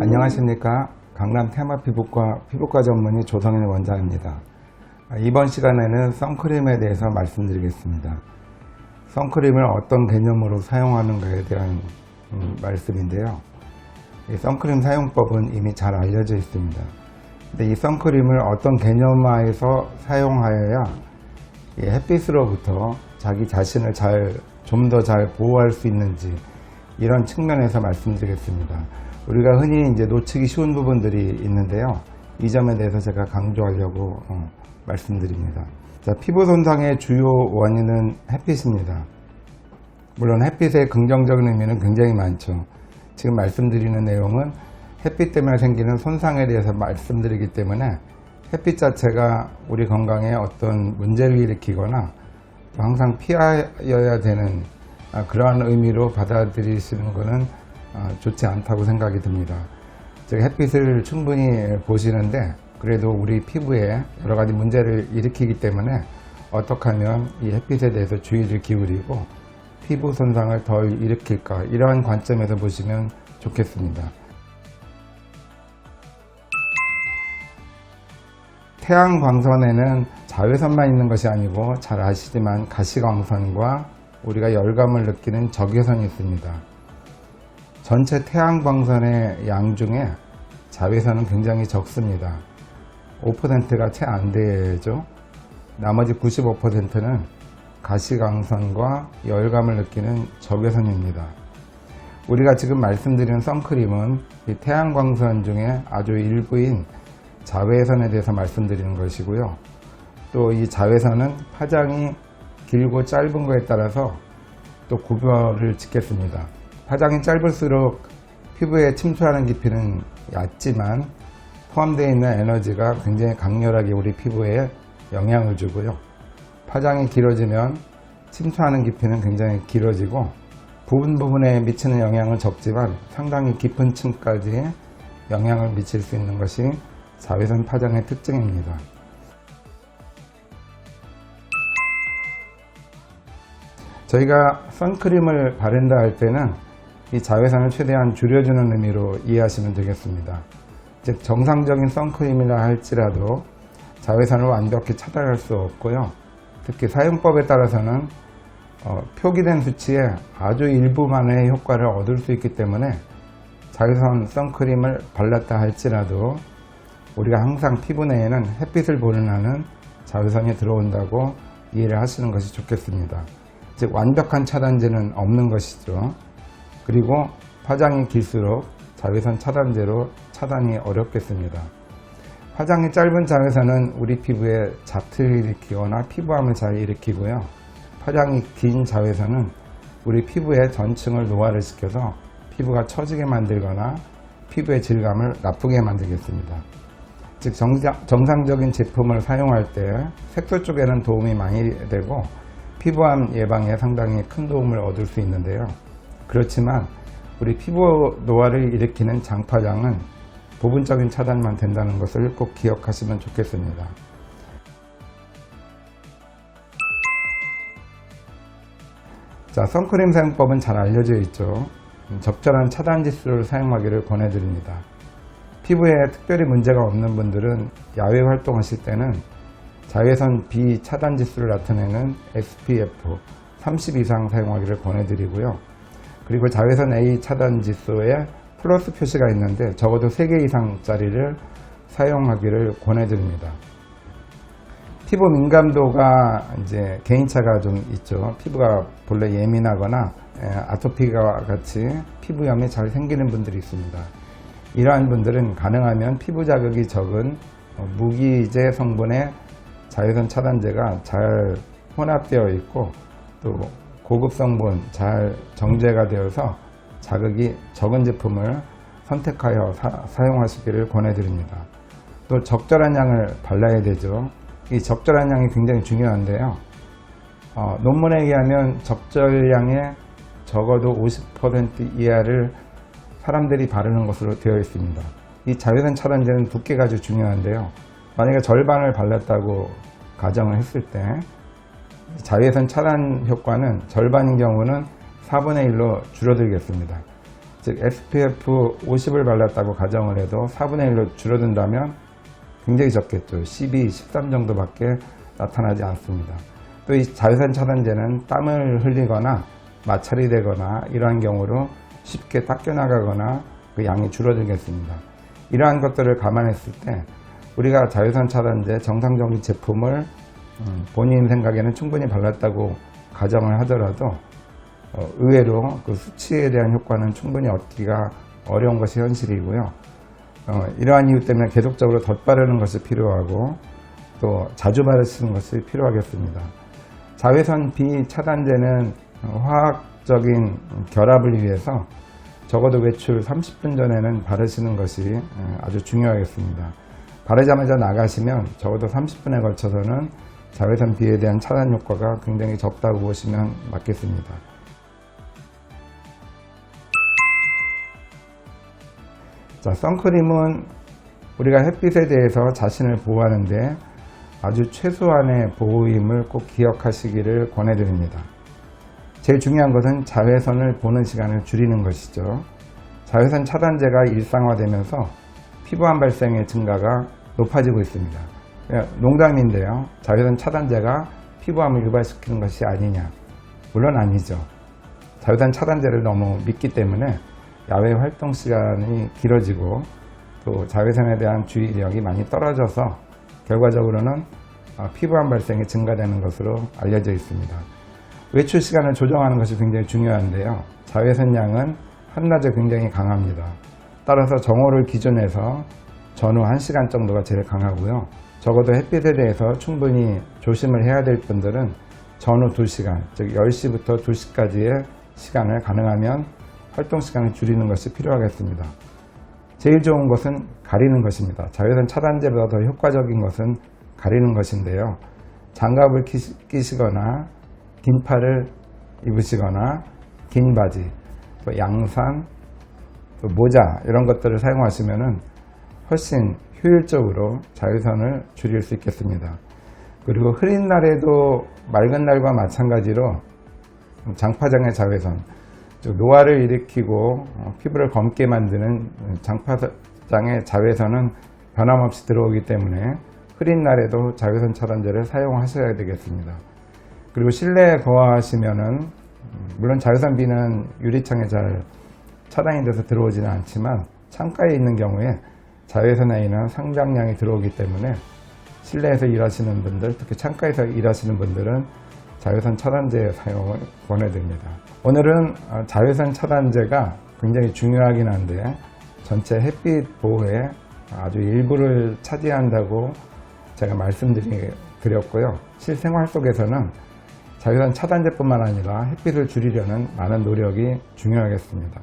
안녕하십니까. 강남 테마피부과 피부과 전문의 조성현 원장입니다. 이번 시간에는 선크림에 대해서 말씀드리겠습니다. 선크림을 어떤 개념으로 사용하는가에 대한 말씀인데요. 이 선크림 사용법은 이미 잘 알려져 있습니다. 근데 이 선크림을 어떤 개념화해서 사용하여야 이 햇빛으로부터 자기 자신을 좀 더 잘 보호할 수 있는지, 이런 측면에서 말씀드리겠습니다. 우리가 흔히 이제 놓치기 쉬운 부분들이 있는데요. 이 점에 대해서 제가 강조하려고 말씀드립니다. 자, 피부 손상의 주요 원인은 햇빛입니다. 물론 햇빛의 긍정적인 의미는 굉장히 많죠. 지금 말씀드리는 내용은 햇빛 때문에 생기는 손상에 대해서 말씀드리기 때문에 햇빛 자체가 우리 건강에 어떤 문제를 일으키거나 항상 피하여야 되는 그러한 의미로 받아들이시는 것은 좋지 않다고 생각이 듭니다. 즉, 햇빛을 충분히 보시는데 그래도 우리 피부에 여러 가지 문제를 일으키기 때문에 어떻게 하면 이 햇빛에 대해서 주의를 기울이고 피부 손상을 덜 일으킬까, 이러한 관점에서 보시면 좋겠습니다. 태양광선에는 자외선만 있는 것이 아니고 잘 아시지만 가시광선과 우리가 열감을 느끼는 적외선이 있습니다. 전체 태양광선의 양 중에 자외선은 굉장히 적습니다. 5%가 채 안 되죠. 나머지 95%는 가시광선과 열감을 느끼는 적외선입니다. 우리가 지금 말씀드리는 선크림은 이 태양광선 중에 아주 일부인 자외선에 대해서 말씀드리는 것이고요. 또 이 자외선은 파장이 길고 짧은 것에 따라서 또 구별을 짓겠습니다. 파장이 짧을수록 피부에 침투하는 깊이는 얕지만 포함되어 있는 에너지가 굉장히 강렬하게 우리 피부에 영향을 주고요. 파장이 길어지면 침투하는 깊이는 굉장히 길어지고 부분에 미치는 영향은 적지만 상당히 깊은 층까지 영향을 미칠 수 있는 것이 자외선 파장의 특징입니다. 저희가 선크림을 바른다 할 때는 이 자외선을 최대한 줄여주는 의미로 이해하시면 되겠습니다. 즉, 정상적인 선크림이라 할지라도 자외선을 완벽히 차단할 수 없고요. 특히 사용법에 따라서는 표기된 수치의 아주 일부만의 효과를 얻을 수 있기 때문에 자외선 선크림을 발랐다 할지라도 우리가 항상 피부 내에는 햇빛을 보는 한은 자외선이 들어온다고 이해를 하시는 것이 좋겠습니다. 즉, 완벽한 차단제는 없는 것이죠. 그리고 파장이 길수록 자외선 차단제로 차단이 어렵겠습니다. 파장이 짧은 자외선은 우리 피부에 잡티를 일으키거나 피부암을 잘 일으키고요. 파장이 긴 자외선은 우리 피부의 전층을 노화를 시켜서 피부가 처지게 만들거나 피부의 질감을 나쁘게 만들겠습니다. 즉, 정상적인 제품을 사용할 때 색소 쪽에는 도움이 많이 되고 피부암 예방에 상당히 큰 도움을 얻을 수 있는데요. 그렇지만 우리 피부 노화를 일으키는 장파장은 부분적인 차단만 된다는 것을 꼭 기억하시면 좋겠습니다. 자, 선크림 사용법은 잘 알려져 있죠. 적절한 차단 지수를 사용하기를 권해드립니다. 피부에 특별히 문제가 없는 분들은 야외 활동하실 때는 자외선 B 차단 지수를 나타내는 SPF 30 이상 사용하기를 권해드리고요. 그리고 자외선 A 차단 지수에 플러스 표시가 있는데 적어도 3개 이상짜리를 사용하기를 권해드립니다. 피부 민감도가 이제 개인차가 좀 있죠. 피부가 본래 예민하거나 아토피가 같이 피부염이 잘 생기는 분들이 있습니다. 이러한 분들은 가능하면 피부 자극이 적은 무기재 성분의 자외선 차단제가 잘 혼합되어 있고 또 고급 성분 잘 정제가 되어서 자극이 적은 제품을 선택하여 사용하시기를 권해드립니다. 또 적절한 양을 발라야 되죠. 이 적절한 양이 굉장히 중요한데요. 논문에 의하면 적절량의 적어도 50% 이하를 사람들이 바르는 것으로 되어 있습니다. 이 자외선 차단제는 두께가 아주 중요한데요. 만약에 절반을 발랐다고 가정을 했을 때 자외선 차단 효과는 절반인 경우는 4분의 1로 줄어들겠습니다. 즉 SPF 50을 발랐다고 가정을 해도 4분의 1로 줄어든다면 굉장히 적겠죠. 12, 13 정도밖에 나타나지 않습니다. 또 이 자외선 차단제는 땀을 흘리거나 마찰이 되거나 이러한 경우로 쉽게 닦여 나가거나 그 양이 줄어들겠습니다. 이러한 것들을 감안했을 때 우리가 자외선 차단제 정상적인 제품을 본인 생각에는 충분히 발랐다고 가정을 하더라도 의외로 그 수치에 대한 효과는 충분히 얻기가 어려운 것이 현실이고요. 이러한 이유 때문에 계속적으로 덧바르는 것이 필요하고 또 자주 바르시는 것이 필요하겠습니다. 자외선 B 차단제는 화학적인 결합을 위해서 적어도 외출 30분 전에는 바르시는 것이 아주 중요하겠습니다. 바르자마자 나가시면 적어도 30분에 걸쳐서는 자외선 B에 대한 차단 효과가 굉장히 적다고 보시면 맞겠습니다. 자, 선크림은 우리가 햇빛에 대해서 자신을 보호하는데 아주 최소한의 보호임을 꼭 기억하시기를 권해드립니다. 제일 중요한 것은 자외선을 보는 시간을 줄이는 것이죠. 자외선 차단제가 일상화되면서 피부암 발생의 증가가 높아지고 있습니다. 농담인데요. 자외선 차단제가 피부암을 유발시키는 것이 아니냐? 물론 아니죠. 자외선 차단제를 너무 믿기 때문에 야외 활동 시간이 길어지고 또 자외선에 대한 주의력이 많이 떨어져서 결과적으로는 피부암 발생이 증가되는 것으로 알려져 있습니다. 외출 시간을 조정하는 것이 굉장히 중요한데요. 자외선 양은 한낮에 굉장히 강합니다. 따라서 정오를 기준해서 전후 1시간 정도가 제일 강하고요. 적어도 햇빛에 대해서 충분히 조심을 해야 될 분들은 전후 2시간, 즉 10시부터 2시까지의 시간을 가능하면 활동 시간을 줄이는 것이 필요하겠습니다. 제일 좋은 것은 가리는 것입니다. 자외선 차단제보다 더 효과적인 것은 가리는 것인데요. 장갑을 끼시거나 긴팔을 입으시거나 긴 바지, 또 양산, 또 모자 이런 것들을 사용하시면 훨씬 효율적으로 자외선을 줄일 수 있겠습니다. 그리고 흐린 날에도 맑은 날과 마찬가지로 장파장의 자외선, 즉 노화를 일으키고 피부를 검게 만드는 장파장의 자외선은 변함없이 들어오기 때문에 흐린 날에도 자외선 차단제를 사용하셔야 되겠습니다. 그리고 실내에 거하시면은 물론 자외선 B는 유리창에 잘 차단이 돼서 들어오지는 않지만 창가에 있는 경우에 자외선 A는 상당량이 들어오기 때문에 실내에서 일하시는 분들, 특히 창가에서 일하시는 분들은 자외선 차단제 사용을 권해드립니다. 오늘은 자외선 차단제가 굉장히 중요하긴 한데 전체 햇빛 보호에 아주 일부를 차지한다고 제가 말씀드렸고요. 실생활 속에서는 자외선 차단제뿐만 아니라 햇빛을 줄이려는 많은 노력이 중요하겠습니다.